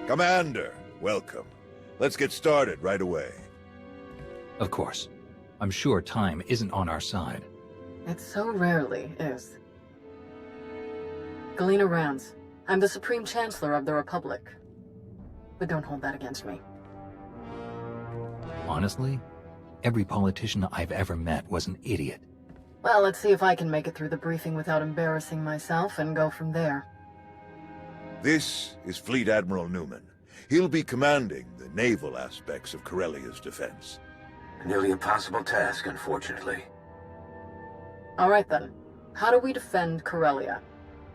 Commander, welcome. Let's get started right away. Of course. I'm sure time isn't on our side. It so rarely is. Galena Rans. I'm the Supreme Chancellor of the Republic. But don't hold that against me. Honestly, every politician I've ever met was an idiot. Well, let's see if I can make it through the briefing without embarrassing myself and go from there. This is Fleet Admiral Newman. He'll be commanding the naval aspects of Corellia's defense. A nearly impossible task, unfortunately. All right then. How do we defend Corellia?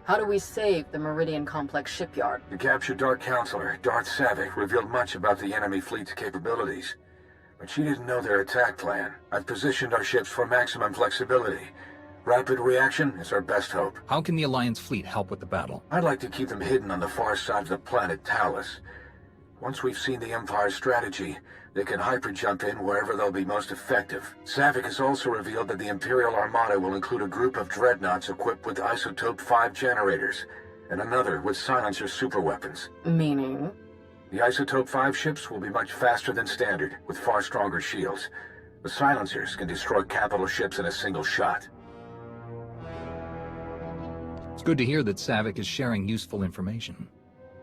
How do we save the Meridian Complex shipyard? The captured Dark Counselor, Darth Savick, revealed much about the enemy fleet's capabilities. But she didn't know their attack plan. I've positioned our ships for maximum flexibility. Rapid reaction is our best hope. How can the Alliance fleet help with the battle? I'd like to keep them hidden on the far side of the planet Talos. Once we've seen the Empire's strategy, they can hyper-jump in wherever they'll be most effective. Savick has also revealed that the Imperial Armada will include a group of dreadnoughts equipped with Isotope 5 generators, and another with silencer superweapons. Meaning? The Isotope 5 ships will be much faster than standard, with far stronger shields. The silencers can destroy capital ships in a single shot. It's good to hear that Savick is sharing useful information.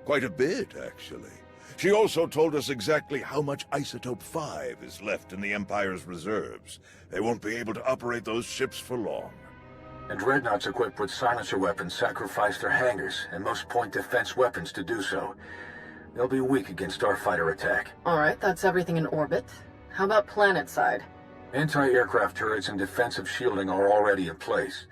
Quite a bit, actually. She also told us exactly how much Isotope 5 is left in the Empire's reserves. They won't be able to operate those ships for long. And dreadnoughts equipped with silencer weapons sacrifice their hangars and most point defense weapons to do so. They'll be weak against starfighter attack. All right, that's everything in orbit. How about planet side? Anti-aircraft turrets and defensive shielding are already in place.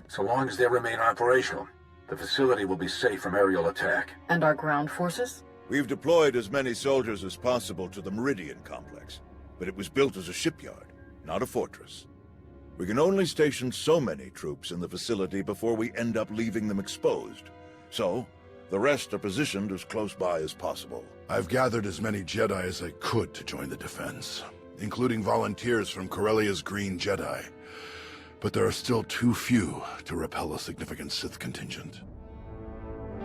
So long as they remain operational, the facility will be safe from aerial attack. And our ground forces? We've deployed as many soldiers as possible to the Meridian complex, but it was built as a shipyard, not a fortress. We can only station so many troops in the facility before we end up leaving them exposed. So, the rest are positioned as close by as possible. I've gathered as many Jedi as I could to join the defense, including volunteers from Corellia's Green Jedi. But there are still too few to repel a significant Sith contingent.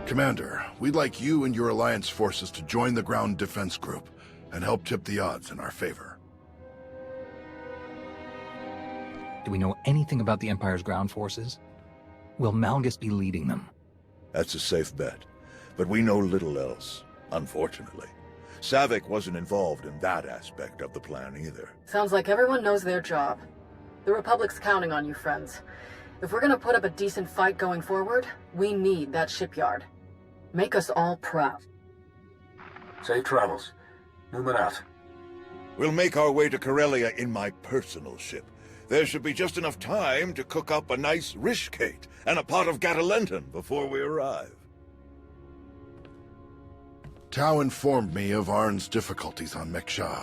Commander, we'd like you and your Alliance forces to join the ground defense group and help tip the odds in our favor. Do we know anything about the Empire's ground forces? Will Malgus be leading them? That's a safe bet, but we know little else, unfortunately. Savick wasn't involved in that aspect of the plan either. Sounds like everyone knows their job. The Republic's counting on you, friends. If we're gonna put up a decent fight going forward, we need that shipyard. Make us all proud. Safe travels. Newman out. We'll make our way to Corellia in my personal ship. There should be just enough time to cook up a nice rishkate and a pot of Gatalenton before we arrive. Tau informed me of Arn's difficulties on Meksha.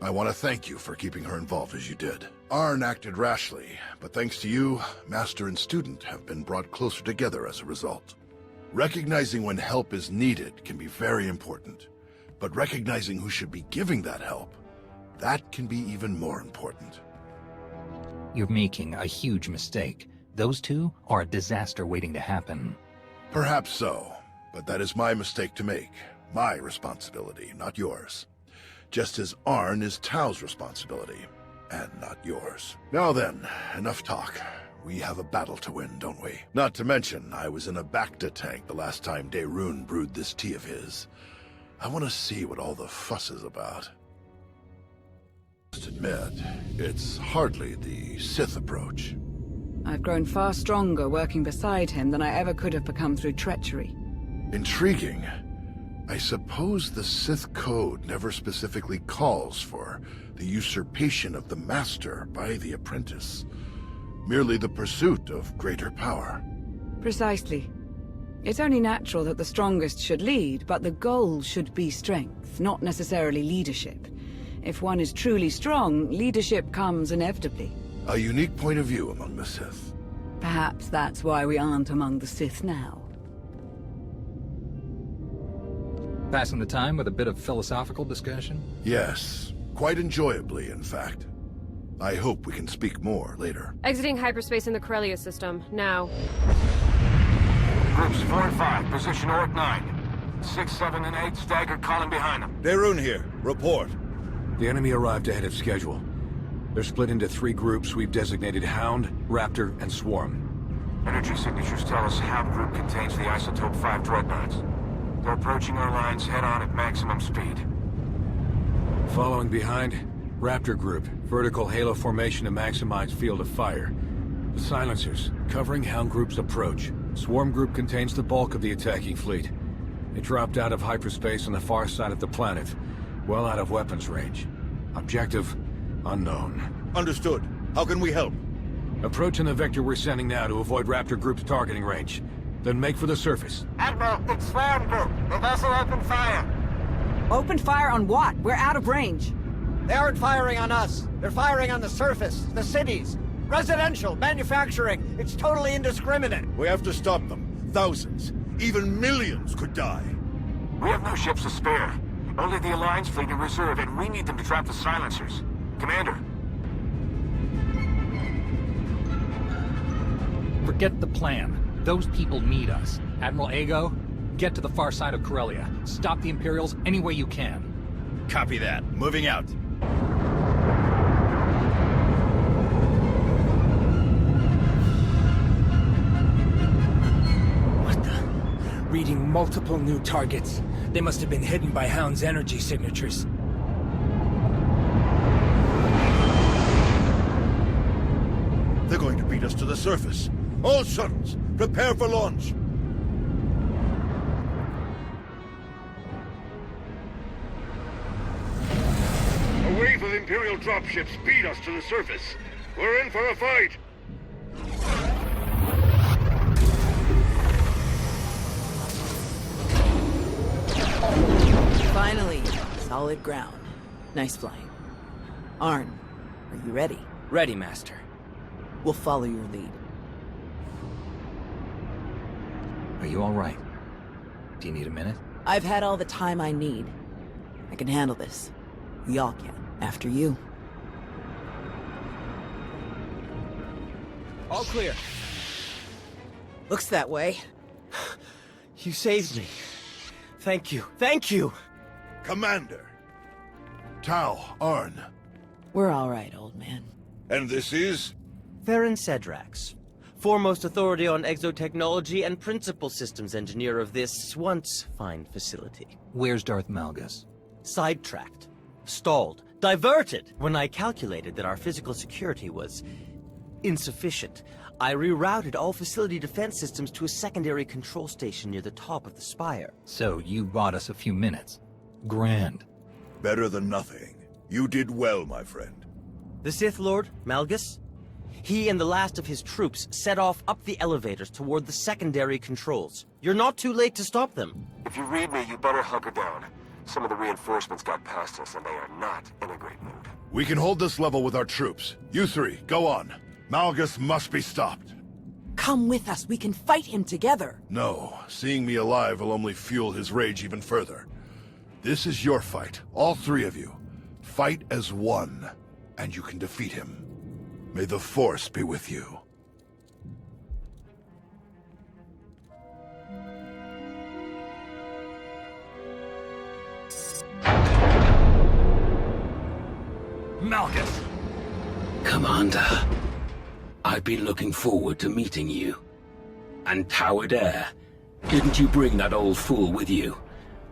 I want to thank you for keeping her involved as you did. Arn acted rashly, but thanks to you, Master and student have been brought closer together as a result. Recognizing when help is needed can be very important, but recognizing who should be giving that help, that can be even more important. You're making a huge mistake. Those two are a disaster waiting to happen. Perhaps so, but that is my mistake to make. My responsibility, not yours. Just as Arn is Tau's responsibility, and not yours. Now then, enough talk. We have a battle to win, don't we? Not to mention, I was in a Bacta tank the last time Daerun brewed this tea of his. I want to see what all the fuss is about. Must admit, it's hardly the Sith approach. I've grown far stronger working beside him than I ever could have become through treachery. Intriguing. I suppose the Sith Code never specifically calls for the usurpation of the Master by the apprentice. Merely the pursuit of greater power. Precisely. It's only natural that the strongest should lead, but the goal should be strength, not necessarily leadership. If one is truly strong, leadership comes inevitably. A unique point of view among the Sith. Perhaps that's why we aren't among the Sith now. Passing the time with a bit of philosophical discussion? Yes, quite enjoyably, in fact. I hope we can speak more later. Exiting hyperspace in the Corellia system, now. Groups 4 and 5, position Orbit 9. 6, 7, and 8 staggered calling behind them. Daerun here. Report. The enemy arrived ahead of schedule. They're split into 3 groups we've designated Hound, Raptor, and Swarm. Energy signatures tell us Hound Group contains the Isotope 5 dreadnoughts. They're approaching our lines head-on at maximum speed. Following behind, Raptor Group, vertical halo formation to maximize field of fire. The silencers, covering Hound Group's approach. Swarm Group contains the bulk of the attacking fleet. It dropped out of hyperspace on the far side of the planet, well out of weapons range. Objective, unknown. Understood. How can we help? Approaching the vector we're sending now to avoid Raptor Group's targeting range. Then make for the surface. Admiral, it's Swarm Group. The vessel opened fire. Open fire on what? We're out of range. They aren't firing on us. They're firing on the surface, the cities. Residential, manufacturing. It's totally indiscriminate. We have to stop them. Thousands, even millions could die. We have no ships to spare. Only the Alliance fleet in reserve, and we need them to trap the silencers. Commander. Forget the plan. Those people need us. Admiral Ego, get to the far side of Corellia. Stop the Imperials any way you can. Copy that. Moving out. What the? Reading multiple new targets. They must have been hidden by Hound's energy signatures. They're going to beat us to the surface. All shuttles, prepare for launch. A wave of Imperial dropships beat us to the surface. We're in for a fight. Finally, solid ground. Nice flying. Arn, are you ready? Ready, Master. We'll follow your lead. Are you all right? Do you need a minute? I've had all the time I need. I can handle this. We all can. After you. All clear. Looks that way. You saved me. Thank you. Thank you! Commander. Tau, Arn. We're all right, old man. And this is? Farron Cedrax, foremost authority on exotechnology and principal systems engineer of this once fine facility. Where's Darth Malgus? Sidetracked, stalled, diverted. When I calculated that our physical security was insufficient, I rerouted all facility defense systems to a secondary control station near the top of the spire. So you bought us a few minutes. Grand. Better than nothing. You did well, my friend. The Sith Lord, Malgus? He and the last of his troops set off up the elevators toward the secondary controls. You're not too late to stop them. If you read me, you better hunker down. Some of the reinforcements got past us, and they are not in a great mood. We can hold this level with our troops. You 3, go on. Malgus must be stopped. Come with us. We can fight him together. No, seeing me alive will only fuel his rage even further. This is your fight, all 3 of you. Fight as one, and you can defeat him. May the Force be with you. Malgus! Commander, I've been looking forward to meeting you. And Towered Air, didn't you bring that old fool with you?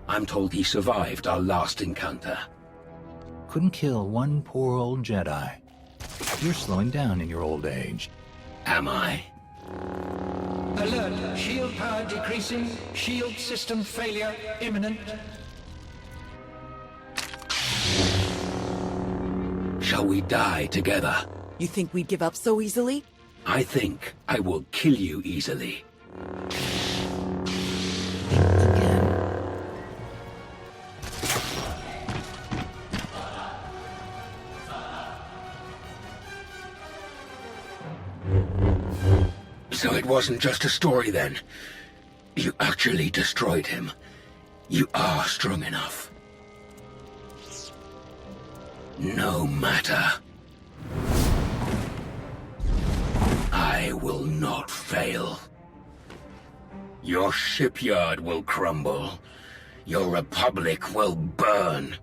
I'm told he survived our last encounter. Couldn't kill one poor old Jedi. You're slowing down in your old age. Am I? Alert. Shield power decreasing. Shield system failure imminent. Shall we die together? You think we'd give up so easily? I think I will kill you easily. So it wasn't just a story then. You actually destroyed him. You are strong enough. No matter. I will not fail. Your shipyard will crumble, Your republic will burn.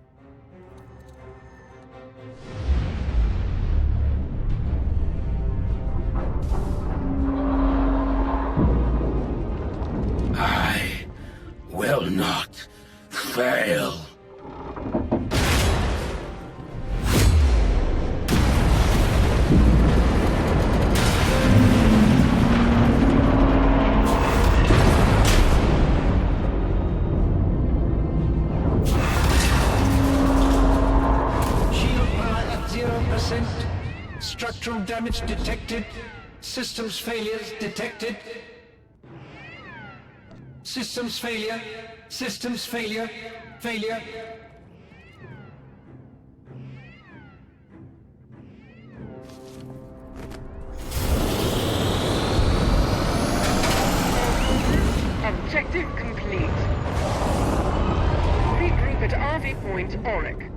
I will not fail. Structural damage detected. Systems failures detected. Systems failure. Systems failure. Failure. Objective complete. Regroup at RV Point, Auric.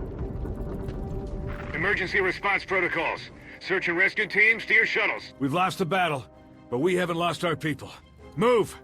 Emergency response protocols. Search and rescue teams to your shuttles. We've lost the battle, but we haven't lost our people. Move!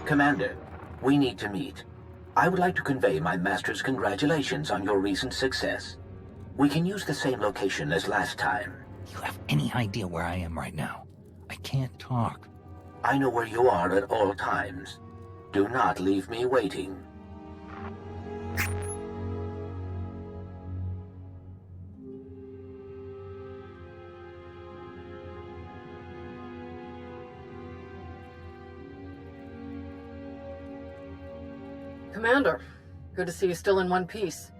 Commander, we need to meet. I would like to convey my master's congratulations on your recent success. We can use the same location as last time. You have any idea where I am right now? I can't talk. I know where you are at all times. Do not leave me waiting. Commander, good to see you still in one piece.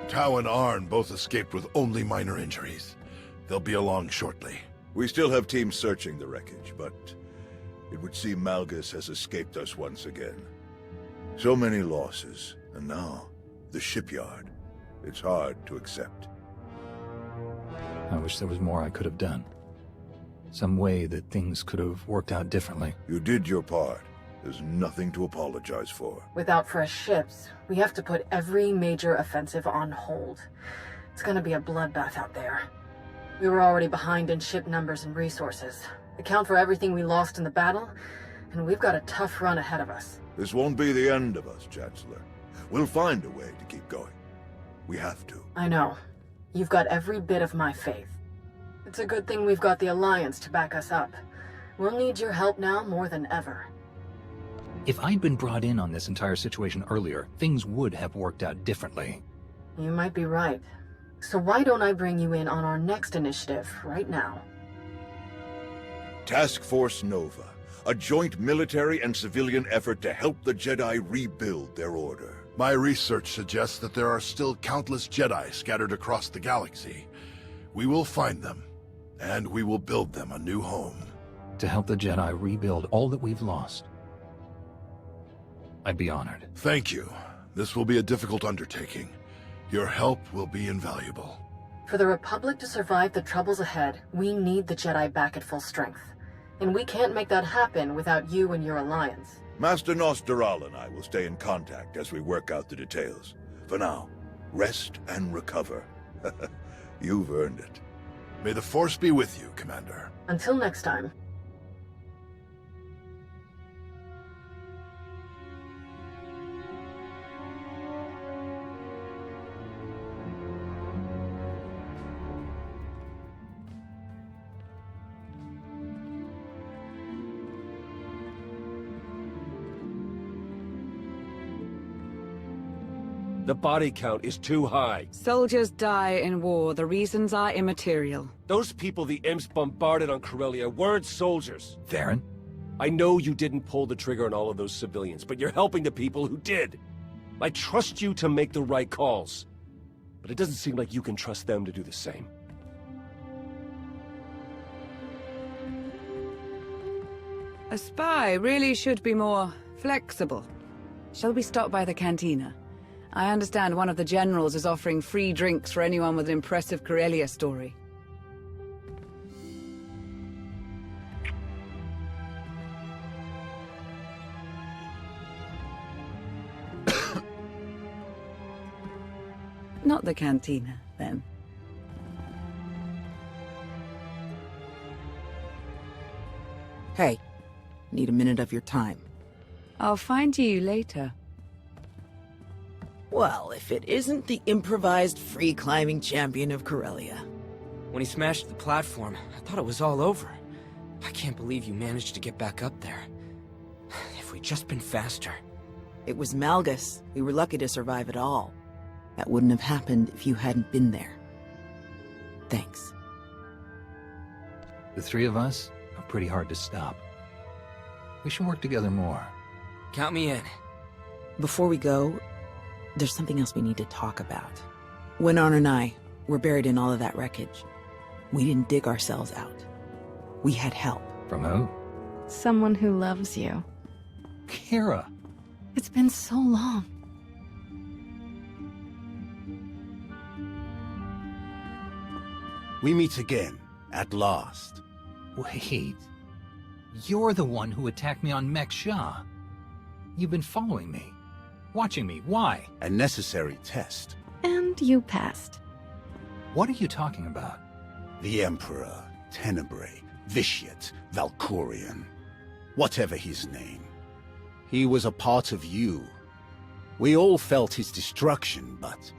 Tau and Arn both escaped with only minor injuries. They'll be along shortly. We still have teams searching the wreckage, but it would seem Malgus has escaped us once again. So many losses, and now, the shipyard. It's hard to accept. I wish there was more I could have done. Some way that things could have worked out differently. You did your part. There's nothing to apologize for. Without fresh ships, we have to put every major offensive on hold. It's gonna be a bloodbath out there. We were already behind in ship numbers and resources. Account for everything we lost in the battle, and we've got a tough run ahead of us. This won't be the end of us, Chancellor. We'll find a way to keep going. We have to. I know. You've got every bit of my faith. It's a good thing we've got the Alliance to back us up. We'll need your help now more than ever. If I'd been brought in on this entire situation earlier, things would have worked out differently. You might be right. So why don't I bring you in on our next initiative right now? Task Force Nova, a joint military and civilian effort to help the Jedi rebuild their order. My research suggests that there are still countless Jedi scattered across the galaxy. We will find them, and we will build them a new home. To help the Jedi rebuild all that we've lost. I'd be honored. Thank you. This will be a difficult undertaking. Your help will be invaluable. For the Republic to survive the troubles ahead, we need the Jedi back at full strength. And we can't make that happen without you and your Alliance. Master Nosteral and I will stay in contact as we work out the details. For now, rest and recover. You've earned it. May the Force be with you, Commander. Until next time. The body count is too high. Soldiers die in war. The reasons are immaterial. Those people the imps bombarded on Corellia weren't soldiers. Theron? I know you didn't pull the trigger on all of those civilians, but you're helping the people who did. I trust you to make the right calls. But it doesn't seem like you can trust them to do the same. A spy really should be more flexible. Shall we stop by the cantina? I understand one of the generals is offering free drinks for anyone with an impressive Corellia story. Not the cantina, then. Hey, need a minute of your time. I'll find you later. Well, if it isn't the improvised free-climbing champion of Corellia. When he smashed the platform, I thought it was all over. I can't believe you managed to get back up there. If we'd just been faster. It was Malgus. We were lucky to survive at all. That wouldn't have happened if you hadn't been there. Thanks. The three of us are pretty hard to stop. We should work together more. Count me in. Before we go, there's something else we need to talk about. When Arn and I were buried in all of that wreckage, we didn't dig ourselves out. We had help. From who? Someone who loves you. Kira. It's been so long. We meet again, at last. Wait. You're the one who attacked me on Mek Shah. You've been following me. Watching me. Why? A necessary test. And you passed. What are you talking about? The Emperor, Tenebrae, Vitiate, Valkorion. Whatever his name. He was a part of you. We all felt his destruction, but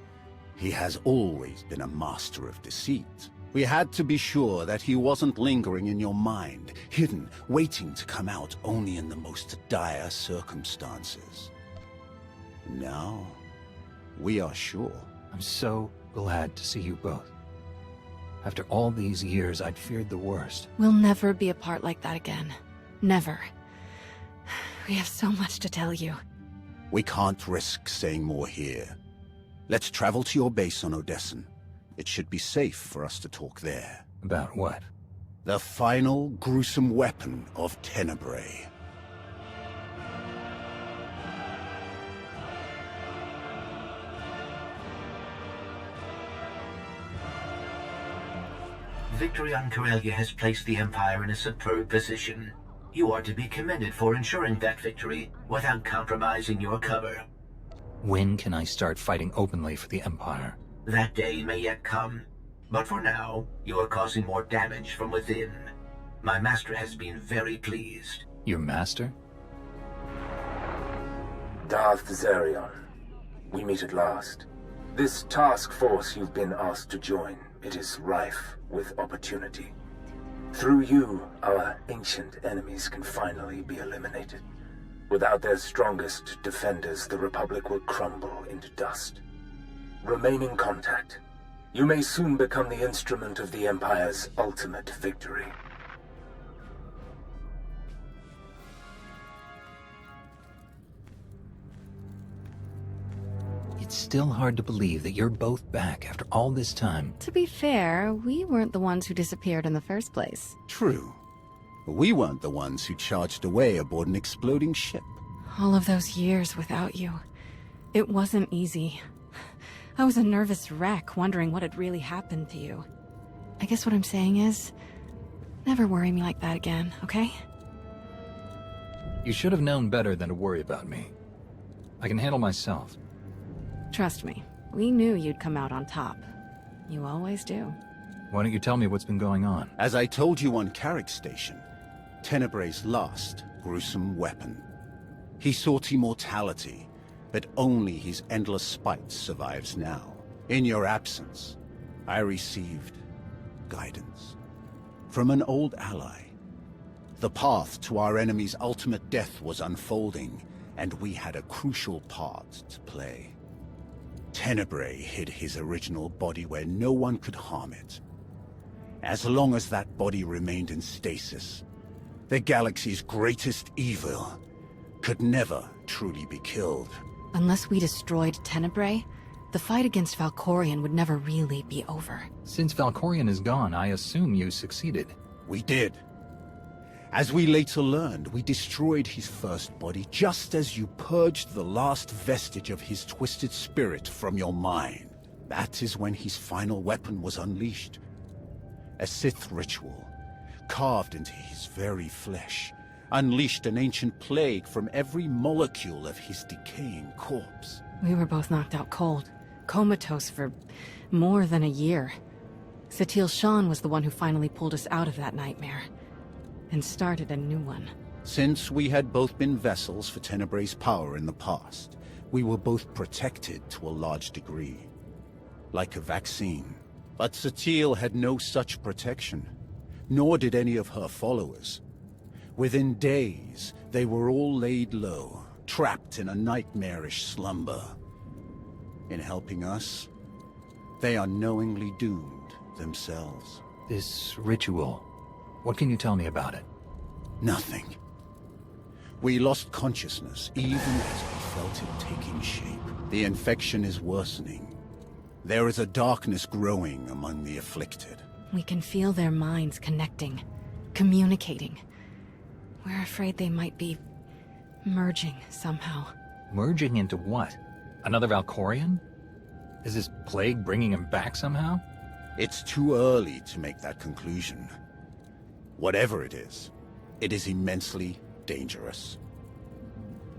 he has always been a master of deceit. We had to be sure that he wasn't lingering in your mind, hidden, waiting to come out only in the most dire circumstances. Now, we are sure. I'm so glad to see you both. After all these years, I'd feared the worst. We'll never be apart like that again. Never. We have so much to tell you. We can't risk saying more here. Let's travel to your base on Odessen. It should be safe for us to talk there. About what? The final gruesome weapon of Tenebrae. Victory on Corellia has placed the Empire in a superb position. You are to be commended for ensuring that victory without compromising your cover. When can I start fighting openly for the Empire? That day may yet come, but for now, you are causing more damage from within. My master has been very pleased. Your master? Darth Zarion, we meet at last. This task force you've been asked to join, it is rife with opportunity. Through you, our ancient enemies can finally be eliminated. Without their strongest defenders, the Republic will crumble into dust. Remain in contact. You may soon become the instrument of the Empire's ultimate victory. It's still hard to believe that you're both back after all this time. To be fair, we weren't the ones who disappeared in the first place. True. We weren't the ones who charged away aboard an exploding ship. All of those years without you. It wasn't easy. I was a nervous wreck, wondering what had really happened to you. I guess what I'm saying is, never worry me like that again, okay? You should have known better than to worry about me. I can handle myself. Trust me, we knew you'd come out on top. You always do. Why don't you tell me what's been going on? As I told you on Carrick Station, Tenebrae's last gruesome weapon. He sought immortality, but only his endless spite survives now. In your absence, I received guidance from an old ally. The path to our enemy's ultimate death was unfolding, and we had a crucial part to play. Tenebrae hid his original body where no one could harm it. As long as that body remained in stasis, the galaxy's greatest evil could never truly be killed. Unless we destroyed Tenebrae, the fight against Valkorion would never really be over. Since Valkorion is gone, I assume you succeeded. We did. As we later learned, we destroyed his first body just as you purged the last vestige of his twisted spirit from your mind. That is when his final weapon was unleashed. A Sith ritual, carved into his very flesh, unleashed an ancient plague from every molecule of his decaying corpse. We were both knocked out cold, comatose for more than a year. Satil Shan was the one who finally pulled us out of that nightmare, and started a new one. Since we had both been vessels for Tenebrae's power in the past, we were both protected to a large degree. Like a vaccine. But Satil had no such protection, nor did any of her followers. Within days, they were all laid low, trapped in a nightmarish slumber. In helping us, they are knowingly doomed themselves. This ritual, what can you tell me about it? Nothing. We lost consciousness even as we felt it taking shape. The infection is worsening. There is a darkness growing among the afflicted. We can feel their minds connecting, communicating. We're afraid they might be merging somehow. Merging into what? Another Valkorian? Is this plague bringing him back somehow? It's too early to make that conclusion. Whatever it is immensely dangerous.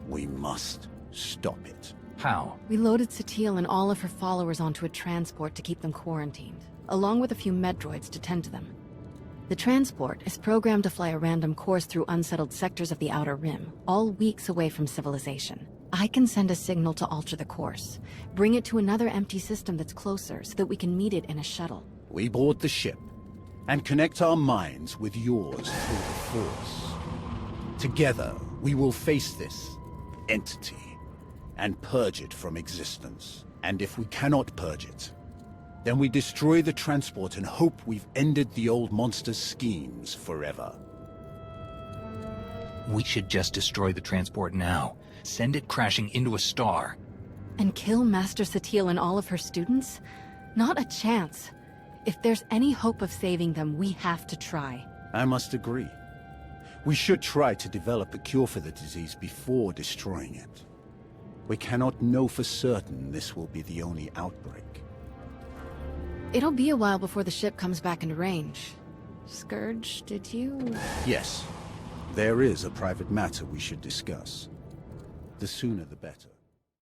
We must stop it. How? We loaded Satil and all of her followers onto a transport to keep them quarantined, along with a few medroids to tend to them. The transport is programmed to fly a random course through unsettled sectors of the Outer Rim, all weeks away from civilization. I can send a signal to alter the course, bring it to another empty system that's closer so that we can meet it in a shuttle. We board the ship and connect our minds with yours through the Force. Together, we will face this entity and purge it from existence. And if we cannot purge it, then we destroy the transport and hope we've ended the old monster's schemes forever. We should just destroy the transport now. Send it crashing into a star. And kill Master Satil and all of her students? Not a chance. If there's any hope of saving them, we have to try. I must agree. We should try to develop a cure for the disease before destroying it. We cannot know for certain this will be the only outbreak. It'll be a while before the ship comes back into range. Scourge, did you? Yes. There is a private matter we should discuss. The sooner the better.